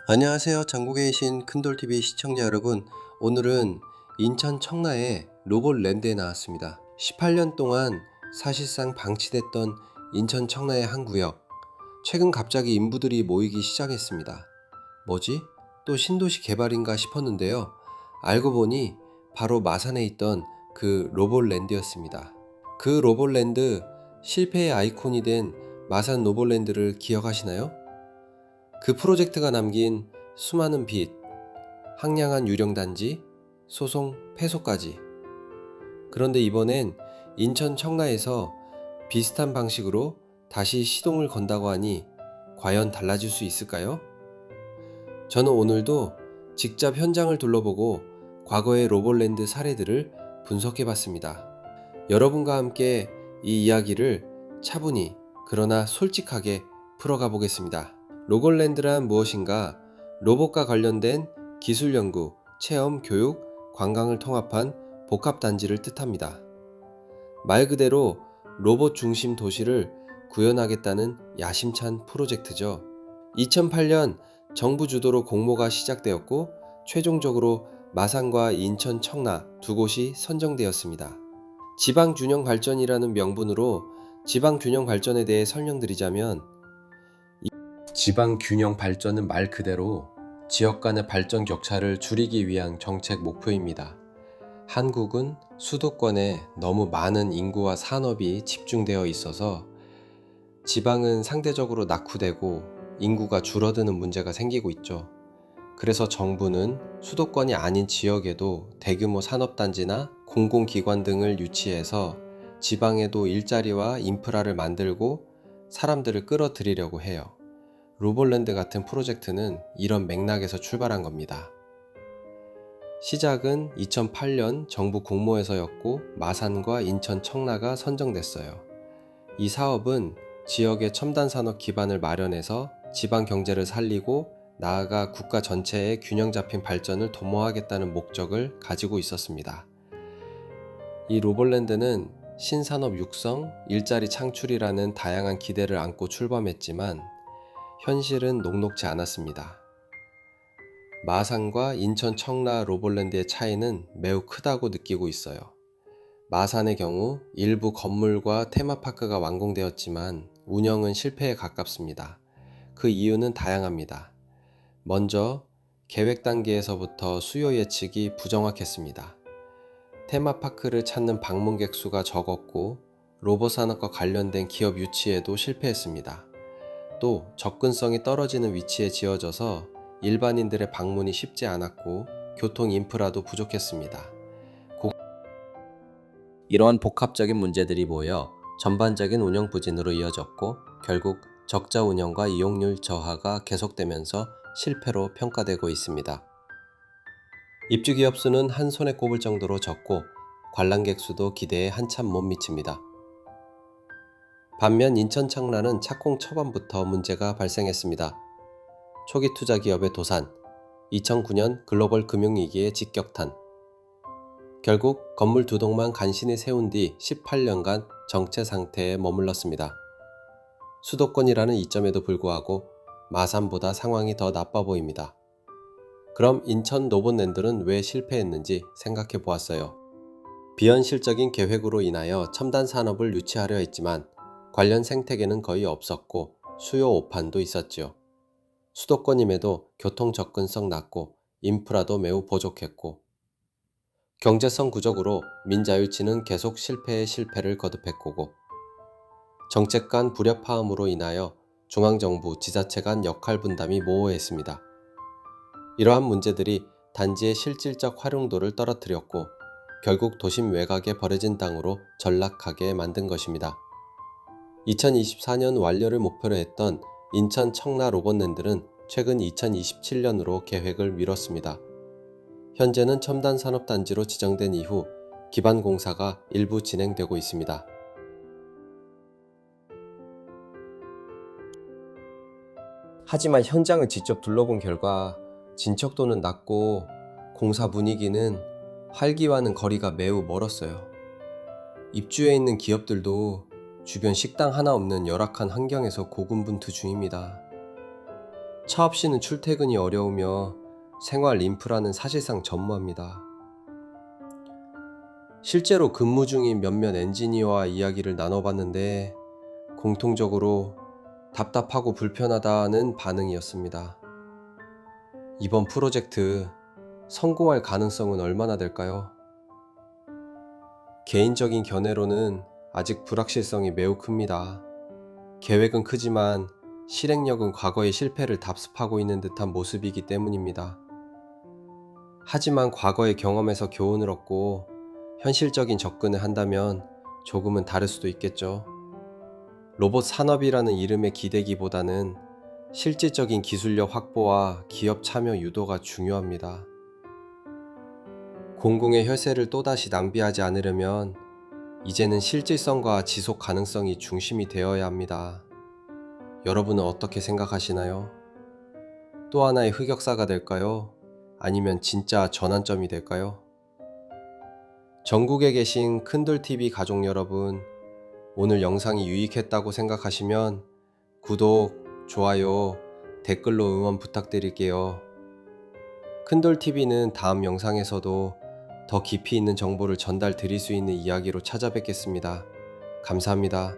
안녕하세요. 전국에 계신 큰돌TV 시청자 여러분. 오늘은 인천 청라의 로봇랜드에 나왔습니다. 18년 동안 사실상 방치됐던 인천 청라의 한 구역. 최근 갑자기 인부들이 모이기 시작했습니다. 뭐지? 또 신도시 개발인가 싶었는데요. 알고 보니 바로 마산에 있던 그 로봇랜드였습니다. 그 로봇랜드 실패의 아이콘이 된 마산 로봇랜드를 기억하시나요? 그 프로젝트가 남긴 수많은 빚, 항량한 유령단지, 소송, 패소까지. 그런데 이번엔 인천 청라에서 비슷한 방식으로 다시 시동을 건다고 하니 과연 달라질 수 있을까요? 저는 오늘도 직접 현장을 둘러보고 과거의 로봇랜드 사례들을 분석해봤습니다. 여러분과 함께 이 이야기를 차분히 그러나 솔직하게 풀어가 보겠습니다. 로봇랜드란 무엇인가? 로봇과 관련된 기술 연구, 체험, 교육, 관광을 통합한 복합단지를 뜻합니다. 말 그대로 로봇 중심 도시를 구현하겠다는 야심찬 프로젝트죠. 2008년 정부 주도로 공모가 시작되었고 최종적으로 마산과 인천 청라 두 곳이 선정되었습니다. 지방균형 발전이라는 명분으로 지방균형 발전에 대해 설명드리자면, 지방균형 발전은 말 그대로 지역 간의 발전 격차를 줄이기 위한 정책 목표입니다. 한국은 수도권에 너무 많은 인구와 산업이 집중되어 있어서 지방은 상대적으로 낙후되고 인구가 줄어드는 문제가 생기고 있죠. 그래서 정부는 수도권이 아닌 지역에도 대규모 산업단지나 공공기관 등을 유치해서 지방에도 일자리와 인프라를 만들고 사람들을 끌어들이려고 해요. 로봇랜드 같은 프로젝트는 이런 맥락에서 출발한 겁니다. 시작은 2008년 정부 공모에서였고 마산과 인천 청라가 선정됐어요. 이 사업은 지역의 첨단 산업 기반을 마련해서 지방 경제를 살리고 나아가 국가 전체의 균형 잡힌 발전을 도모하겠다는 목적을 가지고 있었습니다. 이 로봇랜드는 신산업 육성, 일자리 창출이라는 다양한 기대를 안고 출범했지만 현실은 녹록지 않았습니다. 마산과 인천 청라 로봇랜드의 차이는 매우 크다고 느끼고 있어요. 마산의 경우 일부 건물과 테마파크가 완공되었지만 운영은 실패에 가깝습니다. 그 이유는 다양합니다. 먼저 계획 단계에서부터 수요 예측이 부정확했습니다. 테마파크를 찾는 방문객 수가 적었고 로봇 산업과 관련된 기업 유치에도 실패했습니다. 또 접근성이 떨어지는 위치에 지어져서 일반인들의 방문이 쉽지 않았고 교통 인프라도 부족했습니다. 이러한 복합적인 문제들이 모여 전반적인 운영 부진으로 이어졌고 결국 적자 운영과 이용률 저하가 계속되면서 실패로 평가되고 있습니다. 입주 기업 수는 한 손에 꼽을 정도로 적고 관람객 수도 기대에 한참 못 미칩니다. 반면 인천 청라는 착공 초반부터 문제가 발생했습니다. 초기 투자 기업의 도산, 2009년 글로벌 금융위기의 직격탄. 결국 건물 두 동만 간신히 세운 뒤 18년간 정체 상태에 머물렀습니다. 수도권이라는 이점에도 불구하고 마산보다 상황이 더 나빠 보입니다. 그럼 인천 로봇랜드는 왜 실패했는지 생각해 보았어요. 비현실적인 계획으로 인하여 첨단 산업을 유치하려 했지만 관련 생태계는 거의 없었고 수요 오판도 있었지요. 수도권임에도 교통 접근성 낮고 인프라도 매우 부족했고 경제성 구적으로 민자율치는 계속 실패에 실패를 거듭했고 정책 간 불협화음으로 인하여 중앙정부, 지자체 간 역할 분담이 모호했습니다. 이러한 문제들이 단지의 실질적 활용도를 떨어뜨렸고 결국 도심 외곽에 버려진 땅으로 전락하게 만든 것입니다. 2024년 완료를 목표로 했던 인천 청라 로봇랜드는 최근 2027년으로 계획을 미뤘습니다. 현재는 첨단 산업단지로 지정된 이후 기반 공사가 일부 진행되고 있습니다. 하지만 현장을 직접 둘러본 결과 진척도는 낮고 공사 분위기는 활기와는 거리가 매우 멀었어요. 입주해 있는 기업들도 주변 식당 하나 없는 열악한 환경에서 고군분투 중입니다. 차 없이는 출퇴근이 어려우며 생활 인프라는 사실상 전무합니다. 실제로 근무 중인 몇몇 엔지니어와 이야기를 나눠봤는데 공통적으로 답답하고 불편하다는 반응이었습니다. 이번 프로젝트 성공할 가능성은 얼마나 될까요? 개인적인 견해로는 아직 불확실성이 매우 큽니다. 계획은 크지만 실행력은 과거의 실패를 답습하고 있는 듯한 모습이기 때문입니다. 하지만 과거의 경험에서 교훈을 얻고 현실적인 접근을 한다면 조금은 다를 수도 있겠죠. 로봇 산업이라는 이름에 기대기보다는 실질적인 기술력 확보와 기업 참여 유도가 중요합니다. 공공의 혈세를 또다시 낭비하지 않으려면 이제는 실질성과 지속 가능성이 중심이 되어야 합니다. 여러분은 어떻게 생각하시나요? 또 하나의 흑역사가 될까요? 아니면 진짜 전환점이 될까요? 전국에 계신 큰돌TV 가족 여러분, 오늘 영상이 유익했다고 생각하시면 구독, 좋아요, 댓글로 응원 부탁드릴게요. 큰돌TV는 다음 영상에서도 더 깊이 있는 정보를 전달 드릴 수 있는 이야기로 찾아뵙겠습니다. 감사합니다.